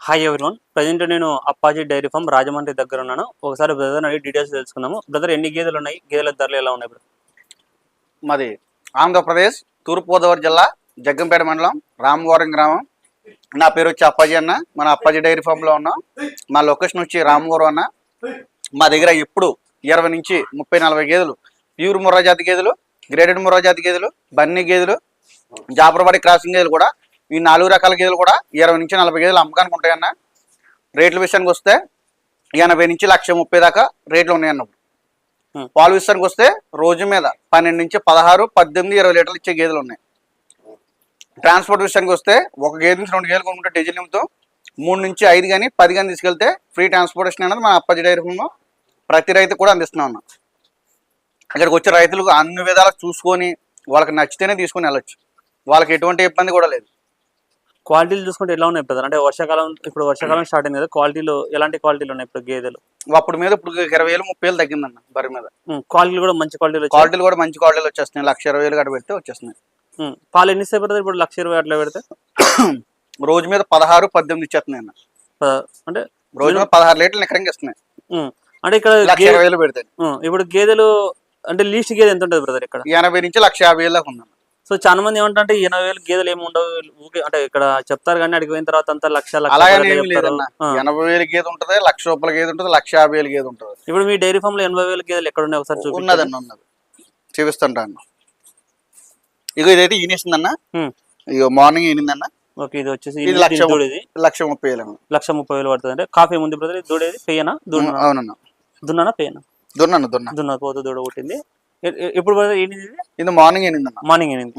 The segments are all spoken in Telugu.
Hi everyone. ప్రజెంట్ నేను అప్పాజీ డైరీ ఫామ్ రాజమండ్రి దగ్గర ఉన్నాను. ఒకసారి బ్రదర్ అడిగి డీటెయిల్స్ తెలుసుకుందాము. బ్రదర్, ఎన్ని గేదెలు ఉన్నాయి? గేదెల ధరలు ఎలా ఉన్నాయి బ్రదర్? మాది ఆంధ్రప్రదేశ్ తూర్పుగోదావరి జిల్లా జగ్గంపేట మండలం రామవరం గ్రామం. నా పేరు వచ్చి అప్పాజీ అన్న. మన అప్పాజీ డైరీ ఫామ్లో ఉన్నాం. మా లొకేషన్ వచ్చి రామవరం అన్న. మా దగ్గర ఎప్పుడు 20 నుంచి 30-40 గేదెలు, ప్యూర్ ముర్రా జాతి గేదెలు, గ్రేడెడ్ ముర్రా జాతి గేదెలు, బన్నీ గేదెలు, జాఫర్బాడి క్రాసింగ్ గేదెలు కూడా, ఈ 4 రకాల గేదెలు కూడా 20 నుంచి 40 గేదెలు అమ్మకానికి ఉంటాయన్న. రేట్ల విషయానికి వస్తే 80 నుంచి 1,30,000 దాకా రేట్లు ఉన్నాయన్న. పాల విషయానికి వస్తే రోజు మీద 12 నుంచి 16, 18, 20 లీటర్లు ఇచ్చే గేదెలు ఉన్నాయి. ట్రాన్స్పోర్ట్ విషయానికి వస్తే ఒక గేదె నుంచి 2 గేదెలు కొనుక్కుంటే డీజిల్ నిమిత్తం 3 నుంచి 5 కానీ 10 కానీ తీసుకెళ్తే ఫ్రీ ట్రాన్స్పోర్టేషన్ అనేది మన అప్పాజీ డైరీ ఫామ్లో ప్రతి రైతు కూడా అందిస్తున్నాం అన్న. ఇక్కడికి వచ్చే రైతులకు అన్ని విధాలు చూసుకొని వాళ్ళకి నచ్చితేనే తీసుకొని వెళ్ళొచ్చు. వాళ్ళకి ఎటువంటి ఇబ్బంది కూడా లేదు. క్వాలిటీలు చూసుకుంటే ఎలా ఉన్నాయి బ్రదర్? అంటే ఇప్పుడు వర్షాకాలం స్టార్ట్ అయింది కదా, క్వాలిటీలు ఎలాంటి క్వాలిటీలు ఉన్నాయి ఇప్పుడు గేదెలు? అప్పుడు మీద ఇప్పుడు 20,000, 30,000 తగ్గిందన్న బరి మీద. క్వాలిటీలు కూడా మంచి క్వాలిటీలు కూడా మంచి క్వాలిటీలు వచ్చేస్తున్నాయి. 1,20,000 గట్ట పెడితే వచ్చేస్తున్నాయి. పాలు ఎన్ని సేపు పడుతుంది ఇప్పుడు 1,20,000 అట్లా పెడితే? రోజు మీద 16, 18 ఇచ్చేస్తున్నాయి అన్న. అంటే రోజు మీద 16 లీటర్లు నికరంగా ఇస్తున్నాయి. అంటే ఇక్కడ 1,20,000 పెడితే ఇప్పుడు గేదెలు అంటే లీస్ట్ గేదె ఎంత ఉంటుంది బ్రదర్ ఇక్కడ? 80 నుంచి 1,50,000 దాకా ఉందన్న. సో చాలా మంది ఏమంటే 80,000 గేదెలు ఏమి ఉండవు అంటే ఇక్కడ చెప్తారు, కానీ అడిగి పోయిన తర్వాత అంతా 1,00,000 80,000 గేదె ఉంటుంది, ₹1,00,000 గేదె ఉంటుంది, 1,50,000 గేదె ఉంటుంది. ఇప్పుడు మీ డైరీ ఫామ్ లో 80,000 గేదెలు ఎక్కడ ఉన్నాయి ఒకసారి చూపి. ఉన్నదన్న, ఉన్నది, చూపిస్తుంటా అన్న. ఇగో ఇదైతే ఈనేసిందన్న. ఇగో మార్నింగ్ ఈనిందన్న. ఓకే, ఇది వచ్చేసి ఇది 1,30,000 1,30,000 పడుతుంది. అంటే కాఫీ ముందు బ్రదర్ దూడేది పెయ్యనా? అవునన్న. దున్నానా పెయ్యనా? దున్నా పోతు దూడ పుట్టింది. ఎప్పుడు బ్రదర్ ఈనింది? ఇది మార్నింగ్ ఈనిందన్న. మార్నింగ్ ఈనింది.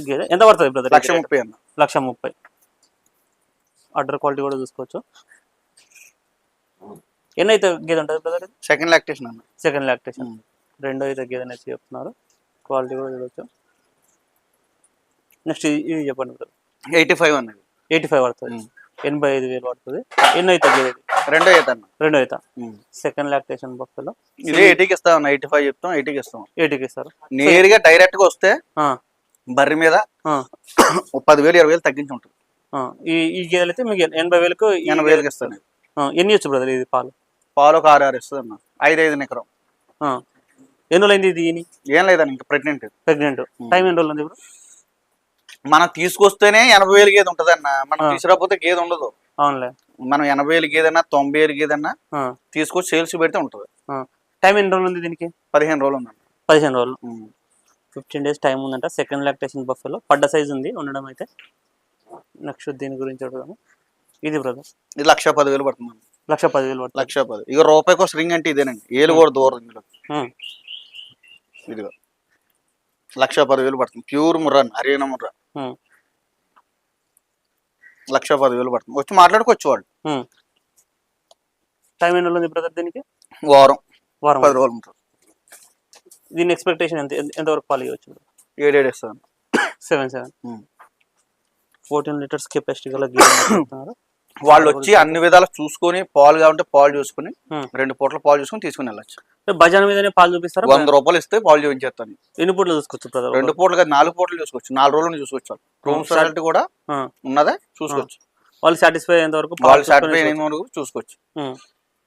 గేదె ఎంత పడుతుంది బ్రదర్? 1,30,000 అన్న. 1,30,000. అడ్డర్ క్వాలిటీ కూడా చూసుకోవచ్చు. ఎన్ని అయితే గేదె ఉంటుంది బ్రదర్? సెకండ్ లాక్టేషన్ అన్న. Second lactation. రెండో అయితే గేదె అనేది చెప్తున్నారు. క్వాలిటీ కూడా చూడవచ్చు. నెక్స్ట్ ఇది చెప్పండి బ్రదర్. 85 అన్నది. 85 పడుతుంది. 85,000 పడుతుంది. ఎన్ని అయితే గేదె? రెండో అయితే. సెకండ్ లాక్టేషన్ బఫెలో ఇదే 80కి ఇస్తాం. 85 చెప్తాం, 80కి ఇస్తాం. 80కి ఇస్తారు. నేరుగా డైరెక్ట్ గా వస్తే బర్రె మీద 10,000, 20,000 తగ్గించి ఉంటుంది. ఈ గేదెలు అయితే మీకు 80,000కు 80,000కి ఇస్తాను. ఎన్ని ఇచ్చు బ్రదర్ ఇది పాలు? ఒక 6 ఇస్తుంది అన్న. 5 నికరం. ఎన్ని రోజులైంది ఇది? ఏం లేదన్న, ఇంకా ప్రెగ్నెంట్. టైం ఎన్ని రోజులు ఉంది ఇప్పుడు? మనం తీసుకొస్తేనే 80,000 గేదె ఉంటది అన్న. మనం తీసుకురాకపోతే గేదె ఉండదు. అవునులే. మనం 80,000 గేదన్నా 90,000 గేదన్నా తీసుకొచ్చి సేల్స్ పెడితే ఉంటది. టైం ఎన్ని రోజులు ఉంది దీనికి? 15 రోజులు ఉందండి. 15 రోజులు. 15 days టైం ఉందంట. సెకండ్ లాక్టేషన్ బఫెలో పడ్డ సైజ్ ఉంది ఉండడం అయితే. నెక్స్ట్ దీని గురించి అడుగుదాము. ఇది బ్రదర్ ఇది 1,10,000 పడుతుంది. 1,10,000 పడుతుంది. 1,10,000. ఇక రూపాయికో రింగ్ అంటే ఇదేనండి. ఏలు కూడా దూరం ఇందులో. ఇదిగో 1,10,000 పడుతుంది. ప్యూర్ ముర్రా, హర్యానా ముర్రా. 1,10,000 పడుతుంది. వచ్చి మాట్లాడుకోవచ్చు వాళ్ళు. టైం ఎన్ని రోజులు ఉంది బ్రదర్ దీనికి? వారం 10 రోజులు ఉంటుంది. దీని ఎక్స్పెక్టేషన్ ఎంతవరకు పాలు ఇవ్వచ్చు? 7 ఇస్తాను. 7 14 లీటర్స్ కెపాసిటీ గల గేదె. వాళ్ళు వచ్చి అన్ని విధాలు చూసుకొని, పాలు కావాలంటే పాలు చూసుకుని 2 పూటలు పాలు చూసుకుని తీసుకుని వెళ్ళచ్చు. బజార్ మీదనే పాలు చూపిస్తారు. ₹100 ఇస్తే పాలు చూపించేస్తాను. ఎన్ని పూటలు చూసుకోవచ్చు బ్రదర్? 2 పూటలు కాదు, 4 పూటలు చూసుకోవచ్చు. 4 రోజులు చూసుకోవచ్చు. రూమ్ ఫెసిలిటీ కూడా ఉన్నదే, చూసుకోవచ్చు. వాళ్ళు సాటిస్ఫై అయ్యేంత వరకు చూసుకోవచ్చు.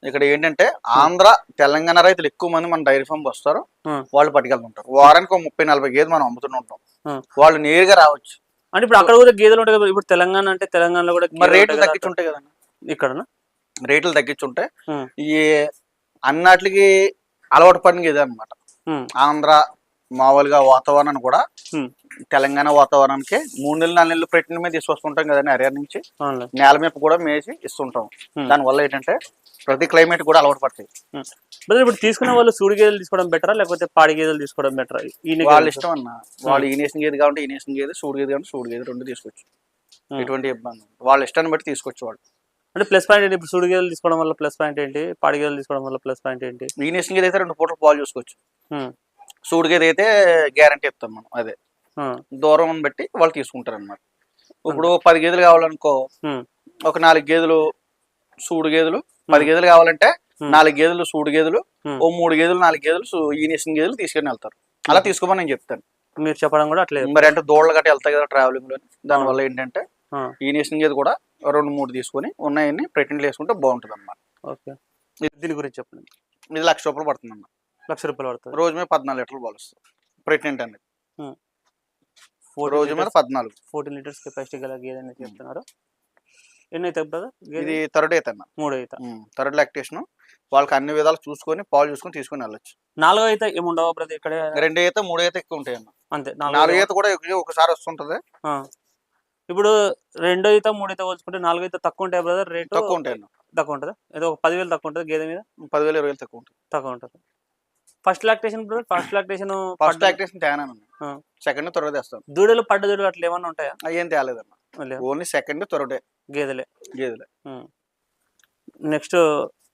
ఇక్కడ ఏంటంటే ఆంధ్ర, తెలంగాణ రైతులు ఎక్కువ మంది మన డైరీ ఫామ్ వస్తారు. వాళ్ళు పట్టుకెళ్తుంటారు. వారానికి 30-40 గేదెలు మనం అమ్ముతుంటాం. వాళ్ళు నేరుగా రావచ్చు. అంటే ఇప్పుడు అక్కడ కూడా గేదెలు ఉంటాయి కదా. ఇప్పుడు తెలంగాణ అంటే తెలంగాణలో కూడా రేట్లు తగ్గించుంటాయి కదా. ఇక్కడ రేట్లు తగ్గించుంటాయి. ఈ అన్నిటికి అలవాటు పడిన గేదె అనమాట. ఆంధ్ర మామూలుగా వాతావరణాన్ని కూడా తెలంగాణ వాతావరణానికి 3 నెలలు 4 నెలలు పెట్టిన మీద తీసుకొస్తుంటాం కదండి. హర్యానా నుంచి నేల మీద కూడా మేసి ఇస్తుంటాం. దానివల్ల ఏంటంటే ప్రతి క్లైమేట్ కూడా అలవాటు పడతాయి. ఇప్పుడు తీసుకునే వాళ్ళు సూడి గేదెలు తీసుకోవడం బెటరా లేకపోతే పాడి గేదెలు తీసుకోవడం బెటరా? వాళ్ళ ఇష్టం అన్న. వాళ్ళు ఈనేసిన గేదె కావాలంటే ఈనేసిన గేదె, సూడి గేదె కావాలంటే సూడి గేదె, 2 తీసుకోవచ్చు. ఎటువంటి ఇబ్బంది వాళ్ళ ఇష్టాన్ని బట్టి తీసుకొచ్చు వాళ్ళు. అంటే ప్లస్ పాయింట్ ఏంటి? ఇప్పుడు సూడి గేదెలు తీసుకోవడం వల్ల ప్లస్ పాయింట్ ఏంటి? పాడి గేదెలు తీసుకోవడం వల్ల ప్లస్ పాయింట్ ఏంటి? ఈనేసిన గేదె అయితే 2 పూటలు పాలు చూసుకోవచ్చు. సూడి గేదె అయితే గ్యారంటీ ఇస్తాం మనం. అదే దూరం బట్టి వాళ్ళు తీసుకుంటారు అనమాట. ఇప్పుడు 10 గేదెలు కావాలనుకో, ఒక 4 గేదెలు సూడి గేదెలు, 10 గేదెలు కావాలంటే 4 గేదెలు సూడి గేదెలు, ఓ 3 గేదెలు 4 గేదెలు ఈనేసిన గేదెలు తీసుకొని వెళ్తారు. అలా తీసుకోమని నేను చెప్తాను. మీరు చెప్పడం కూడా అట్లే. మరి అంటే దూడలు గట్రా వెళ్తాయి కదా ట్రావెలింగ్ లో. దానివల్ల ఏంటంటే ఈనేషన్ గేదె కూడా 2-3 తీసుకొని ఉన్నాయన్ని ప్రెగ్నెంట్లు వేసుకుంటే బాగుంటుంది అన్నమాట. ఓకే. దీని గురించి చెప్పండి. ఇది ₹1,00,000 పడుతుంది అన్న. ₹1,00,000 పడుతుంది. రోజు మీద 14 లీటర్లు పాలు వస్తుంది ప్రెగ్నెంట్ అనేది. రోజు మీద 14 లీటర్స్ కెపాసిటీ గల గేదె అని చెప్తున్నారు. ఎన్ని అవుతాయి బ్రదర్? ఇది థర్డ్ అయితే అన్న. 3 అవుతా. Third lactation. వాళ్ళకి అన్ని విధాలు చూసుకొని పాలు చూసుకొని తీసుకొని వెళ్ళొచ్చు. 4 అయితే ఏముండవా బ్రదర్? ఇక్కడ 2 అయితే 3 అయితే ఎక్కువ ఉంటాయి అన్న. అంతే. 4 అయితే కూడా ఒకసారి వస్తుంటది. ఇప్పుడు 2 అయితే 3 అయితే పోల్చుకుంటే 4 అయితే తక్కువ ఉంటాయి బ్రదర్? రేటు తక్కువ ఉంటాయి అన్న. తక్కువ ఉంటుందా? ఏదో ఒక 10,000 తక్కువ ఉంటుంది గేదె మీద? 10,000-20,000 తక్కువ ఉంటుంది. తక్కువ ఉంటుంది. First lactation brother? First lactation తేనా. సెకండ్ త్వరగా తెస్తాం. దూడలు పడ్డ దూడలు అట్లా ఏమన్నా ఉంటాయా? అయ్యేం తేలేదన్న. ఓన్లీ సెకండ్ త్వరడే గేదెలే. నెక్స్ట్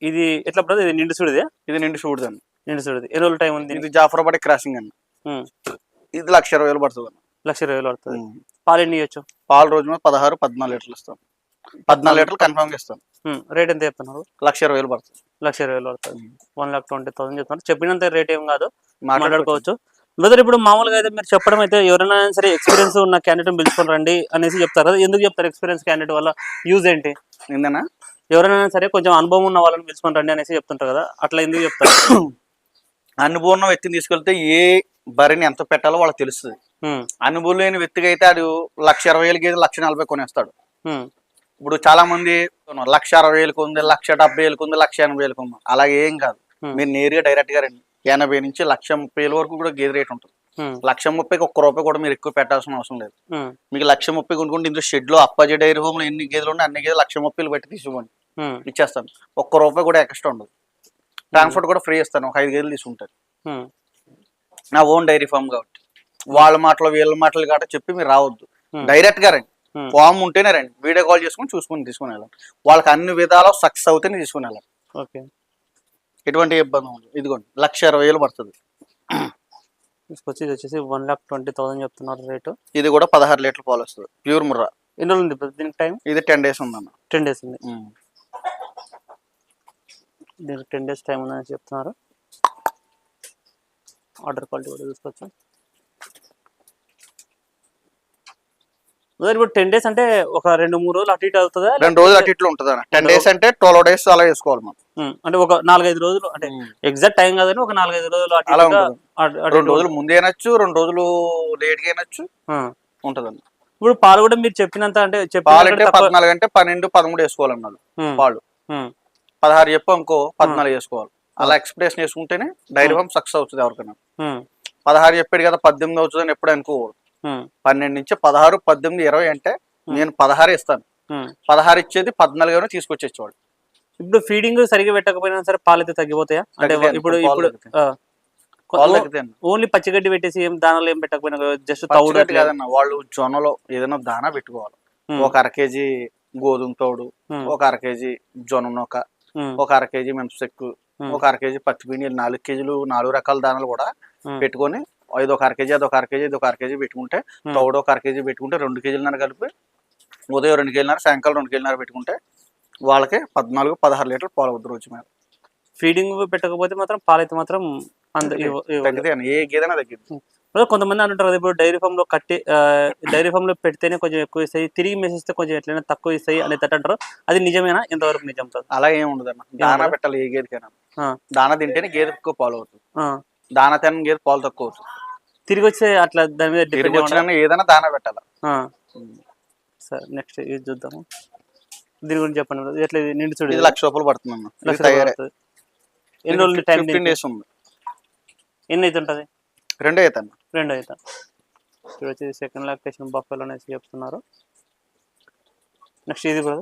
ఇది ఎట్లా బ్రదర్? ఇది నిండు సుడిదే? ఇది నిండు చూడదు అన్న. నిండు సుడిది. ఎన్ని రోజులు టైం ఉంది? ఇది జాఫరాబాద్ క్రాసింగ్ అన్న. ఇది ₹1,20,000 పడుతుంది అన్న. ₹1,20,000 పడుతుంది. పాలు ఎన్ని ఇవ్వచ్చు? పాలు రోజు మీద 16-14 లీటర్లు ఇస్తాం. 14 లీటర్లు కన్ఫర్మ్ గా ఇస్తాం. రేట్ ఎంత చెప్తున్నారు? ₹1,20,000 పడుతుంది. ₹1,20,000 పడుతుంది. 1,20,000 చెప్తున్నారు. చెప్పినంత రేట్ ఏం కాదు, మాట్లాడుకోవచ్చు బ్రదర్. ఇప్పుడు మామూలుగా అయితే మీరు చెప్పడం అయితే ఎవరైనా సరే ఎక్స్పీరియన్స్ ఉన్న క్యాండిడేట్ పిలుచుకొని రండి అనేసి చెప్తారు కదా, ఎందుకు చెప్తారు? ఎక్స్పీరియన్స్ క్యాండిడేట్ వల్ల యూజ్ ఏంటి? ఏందన్నా? ఎవరైనా సరే కొంచెం అనుభవం ఉన్న వాళ్ళని పిలుచుకొని రండి అనేసి చెప్తుంటారు కదా, అట్లా ఎందుకు చెప్తారు? అనుభవం ఉన్న వ్యక్తిని తీసుకెళ్తే ఏ బరిని ఎంత పెట్టాలో వాళ్ళకి తెలుస్తుంది. అనుభవం లేని వ్యక్తికి అయితే అది ₹1,20,000 గేదె ₹1,40,000 కొనేస్తాడు. ఇప్పుడు చాలా మంది ₹1,60,000 ఉంది, ₹1,70,000 ఉంది, ₹1,80,000 ఉంది. అలాగే ఏం కాదు. మీరు నేరుగా డైరెక్ట్ గా రండి. 80 నుంచి ₹1,30,000 వరకు కూడా గేదె రేట్ ఉంటుంది. ₹1,30,000కి ₹1 కూడా మీరు ఎక్కువ పెట్టాల్సిన అవసరం లేదు. మీకు ₹1,30,000 కొనుక్కుంటే ఇందులో షెడ్ లో అప్పాజీ డైరీ హోమ్ లో ఎన్ని గేదెలు ఉన్నాయి అన్ని గేదెలు ₹1,30,000 పెట్టి తీసుకోండి, ఇచ్చేస్తాను. ₹1 కూడా ఎక్స్ట్రా ఉండదు. ట్రాన్స్పోర్ట్ కూడా ఫ్రీ ఇస్తాను. ఒక 5 గేదెలు తీసుకుంటారు. నా ఓన్ డైరీ ఫామ్ కాబట్టి వాళ్ళ మాటలు వీళ్ళ మాటలు కాబట్టి చెప్పి మీరు రావద్దు. డైరెక్ట్ గా రండి. ఫామ్ ఉంటేనే రండి. వీడియో కాల్ చేసుకుని చూసుకుని తీసుకుని వెళ్ళాలి. వాళ్ళకి అన్ని విధాలు సక్సెస్ అవుతేనే తీసుకుని వెళ్ళాలి. ఎటువంటి ఇబ్బంది ఉండదు. ఇదిగోండి ₹1,20,000 పడుతుంది. ఇది వచ్చేసి 1,20,000 చెప్తున్నారు రేటు. ఇది కూడా 16 లీటర్ల పాలు వస్తుంది. ప్యూర్ ముర్రా. ఎన్ని రోజులు ఉంది దీనికి టైం? ఇది 10 డేస్ ఉందన్న. 10 డేస్ ఉంది. దీనికి 10 డేస్ టైం ఉందని చెప్తున్నారు. ఆర్డర్ క్వాలిటీ కూడా చూసుకోవచ్చు. ఇప్పుడు 10 డేస్ అంటే ఒక 2-3 రోజులు అటు ఇటు అవుతుందా? 2 రోజులు అటు ఇట్లు ఉంటుంది. 10 డేస్ అంటే 12 డేస్ అలా వేసుకోవాలి మనం. అంటే ఒక 4-5 రోజులు, అంటే ఎగ్జాక్ట్ టైం కాదని ఒక 4-5 రోజులు అలా ఉంటుంది. 2 రోజులు ముందే అనొచ్చు, 2 రోజులు లేట్ గా అనొచ్చు ఉంటదండి. ఇప్పుడు పాలు కూడా మీరు చెప్పినంత అంటే 14 అంటే 12, 13 వేసుకోవాలన్నాడు. పాలు 16 చెప్పు ఇంకో 14 వేసుకోవాలి. అలా ఎక్స్ప్రెస్ చేసుకుంటేనే డైరీ ఫామ్ సక్సెస్ అవుతుంది. ఎవరికైనా 16 చెప్పాడు కదా 18 అవుతుందని ఎప్పుడు అనుకోకూడదు. 12 నుంచి 16, 18, 20 అంటే నేను 16 ఇస్తాను. 16 ఇచ్చేది 14 తీసుకొచ్చేవాడు. ఇప్పుడు ఫీడింగ్ సరిగ్గా పెట్టకపోయినా సరే పాలు అయితే తగ్గిపోతాయా? అంటే ఇప్పుడు ఓన్లీ పచ్చిగడ్డి పెట్టేసి ఏం దానాలు ఏం పెట్టకపోయినా జస్ట్ తౌడు కాదన్న. వాళ్ళు జొన్నలో ఏదైనా దానా పెట్టుకోవాలి. ఒక 1/2 కేజీ గోధుమ తోడు, ఒక 1/2 కేజీ జొన్న నూక, ఒక 1/2 కేజీ మెంతుసెక్కు, ఒక 1/2 కేజీ పత్తిపిండి, 4 కేజీలు 4 రకాల దానాలు కూడా పెట్టుకొని ఇది ఒక 1/2 కేజీ, అది ఒక 1/2 కేజీ, ఇది ఒక 1/2 కేజీ పెట్టుకుంటే, తౌడు ఒక 1/2 కేజీ పెట్టుకుంటే 2 కేజీలన్నర కలిపి ఉదయం 2 కేజీలన్నర, సాయంకాలం 2 కేజీలన్నర పెట్టుకుంటే వాళ్ళకి 14-16 లీటర్లు పాలు అవుతుంది రోజు మీద. ఫీడింగ్ పెట్టకపోతే మాత్రం పాలైతే మాత్రం తగ్గితే ఏ గేదైనా తగ్గింది. కొంతమంది అంటుంటారు కదా, ఇప్పుడు డైరీ ఫామ్ లో డైరీ ఫామ్ లో పెడితేనే కొంచెం ఎక్కువ ఇస్తాయి, తిరిగి మెసిస్తే కొంచెం ఎట్లయినా తక్కువ ఇస్తాయి అనేది అంటారు. అది నిజమేనా? ఎంతవరకు నిజం? అలా ఏమి ఉండదు అన్న. దానా పెట్టాలి ఏ గేదెకైనా. దానా తింటేనే గేదె ఎక్కువ పాలు అవుతుంది. దానా తిన గేదె పాలు తక్కువ అవుతుంది. తిరిగి వచ్చే అట్లా దాని మీద డిపెండ్ వచ్చిన ఏదైనా దానా పెట్టాలి. సరే, నెక్స్ట్ ఇది చూద్దాము. దీని గురించి చెప్పండి. ఎట్లా నిండు చూడు? ఇది ₹1,00,000 పడుతుంది అన్న. ఎన్ని రోజులు టైం? 15 డేస్ ఉంది. ఎన్ని అయితే ఉంటుంది? 2 అవుతాను. 2 అవుతాను. ఇప్పుడు వచ్చి సెకండ్ లాక్టేషన్ బఫెలో అనేసి చెప్తున్నారు. నెక్స్ట్ ఇది కూడా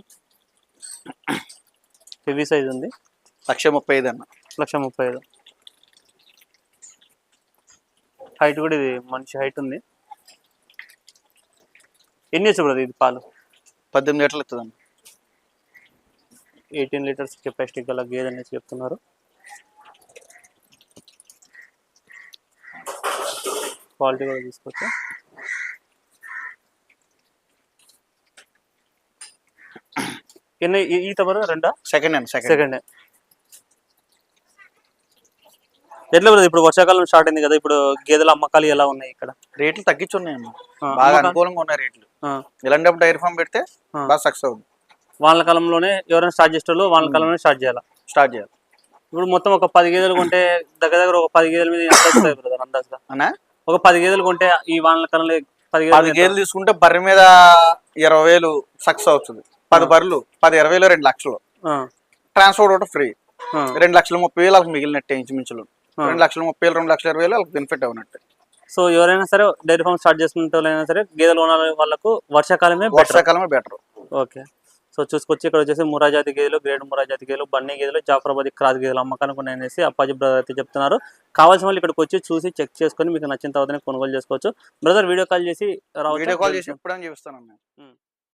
హెవీ సైజ్ ఉంది. 1,35,000 అన్న. 1,35,000. హైట్ కూడా ఇది మంచి హైట్ ఉంది. ఎన్ని ఇస్తుంది బ్రదర్ ఇది పాలు? 18 లీటర్లు ఇస్తుంది అన్న. 18 లీటర్స్ కెపాసిటీ గల గేదె అనేసి చెప్తున్నారు. క్వాలిటీ కూడా తీసుకోవచ్చు. ఎన్ని ఈత బ్రదర్? 2 సెకండ్. ఎట్లా బ్రదర్ ఇప్పుడు వర్షాకాలం స్టార్ట్ అయింది కదా, ఇప్పుడు గేదెల అమ్మకాలు ఎలా ఉన్నాయి ఇక్కడ? రేట్లు తగ్గించున్నాయమ్మా, ఆ, బాగా అమ్మకాలు? అనుకూలంగా ఉన్నాయి రేట్లు. ఆ, ఇలాంటప్పుడు డైరీ ఫామ్ పెడితే ఆ. బాగా సక్సెస్ అవుతుంది. వాళ్ళ కాలంలోనే ఎవరైనా స్టార్ట్ చేసేటోళ్ళు వాళ్ళ కాలంలోనే స్టార్ట్ చేయాలి. స్టార్ట్ చేయాలి ఇప్పుడు మొత్తం ఒక 10 గేదెలు కొంటే దగ్గర దగ్గర ఒక 10 గేదెల మీద ఎంత వస్తాయి బ్రదర్ అందాజుగా? అన్నా. ఒక 10 గేదెలు కొంటే ఈ వానల కాలంలో 10 10 గేదెలు గేదెలు తీసుకుంటే బర్రె మీద 20,000 సక్సెస్ అవుతుంది. 10 బర్రెలు 10 20,000 2 లక్షలు. ట్రాన్స్పోర్ట్ ఒకటి ఫ్రీ. 2,30,000 వాళ్ళకి మిగిలినట్టే ఇంచుమించులు. 2,30,000 2,20,000 వాళ్ళకి బెనిఫిట్ అవునట్టే. సో ఎవరైనా సరే డైరీ ఫామ్ స్టార్ట్ చేసుకునే వాళ్ళైనా సరే గేదెలు ఉన్న వాళ్ళకు వర్షాకాలమే బెటర్. వర్షాకాలమే బెటర్. ఓకే. సో చూసుకొచ్చి ఇక్కడ వచ్చేసి ముర్రా జాతి గేదెలు, గ్రేడ్ ముర్రా జాతి గేదెలు, బన్నీ గేదెలు, జాఫరాబాద్ క్రాస్ గేదెలు అమ్మకానికి ఉన్నాయనేసి అప్పాజీ బ్రదర్ అయితే చెప్తున్నారు. కావాల్సిన వాళ్ళు ఇక్కడికి వచ్చి చూసి చెక్ చేసుకొని మీకు నచ్చిన తర్వాతనే కొనుగోలు చేసుకోవచ్చు. బ్రదర్ వీడియో కాల్ చేసి రావచ్చు. వీడియో కాల్ చేసి ఎప్పుడని చూపిస్తాను.